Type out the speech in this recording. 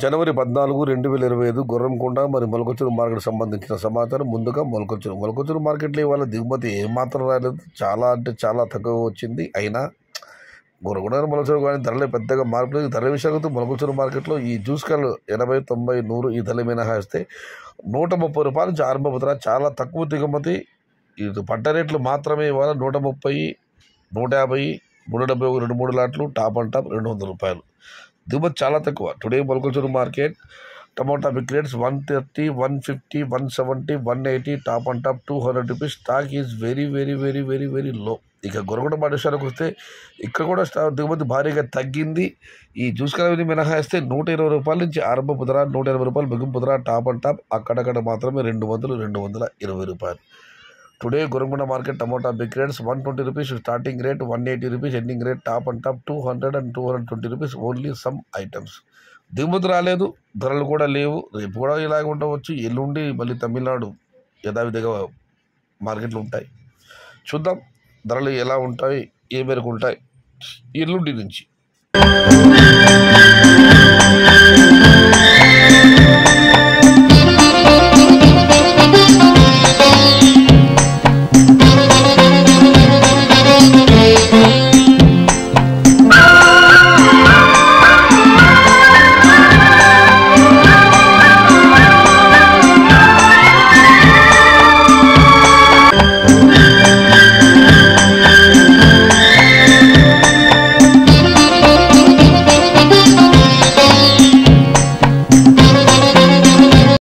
జనవరి 14, 2025 గుర్రంకొండ మరి మొలకొచ్చురు మార్కెట్ సంబంధించిన సమాచారం. ముందుగా మొలకొచ్చురు మార్కెట్లో ఇవాళ దిగుమతి ఏమాత్రం రాలేదు. చాలా అంటే చాలా తక్కువ వచ్చింది. అయినా గుర్రంకొండ మొలకొచ్చురు కానీ ధరలే పెద్దగా మార్పు లేదు. ధరల విషయానికి మొలకొచ్చురు మార్కెట్లో ఈ జ్యూస్ కాయలు 80, 90, 100 ఈ ధరలు మినహాయిస్తే 130 రూపాయల నుంచి ఆరంభమవుతున్నారు. చాలా తక్కువ దిగుమతి. ఇది పడ్డ రేట్లు మాత్రమే ఇవాళ 130, 150, 171 2-3 లాట్లు. టాప్ అండ్ టాప్ 200 రూపాయలు. దిగుమతి చాలా తక్కువ. టుడే మొలకొచ్చురు market tomato big rates 130, 150, 170, 180. Top and top 200 rupees. Stock is very very very very very low. ఇక గుర్రంకొండ విషయానికి వస్తే ఇక్కడ కూడా దిగుమతి భారీగా తగ్గింది. ఈ జ్యూస్ కాయలు మినహాయిస్తే 120 రూపాయల నుంచి ఆరంభపు ధర, 180 రూపాయలు ముగింపు ధర. టాప్ అండ్ టాప్ అక్కడక్కడ మాత్రమే 200, 220 రూపాయలు. Today Gurramkonda market tomato big rates 120 rupees starting rate, 180 rupees ending rate. Top and top 200 and 220 rupees. Only some items. దిగుమతి రాలేదు, ధరలు కూడా లేవు. రేపు కూడా ఇలాగ ఉండవచ్చు. ఎల్లుండి మళ్ళీ తమిళనాడు యథావిధిగా మార్కెట్లు ఉంటాయి. చూద్దాం ధరలు ఎలా ఉంటాయి, ఏ మేరకు ఉంటాయి ఎల్లుండి నుంచి.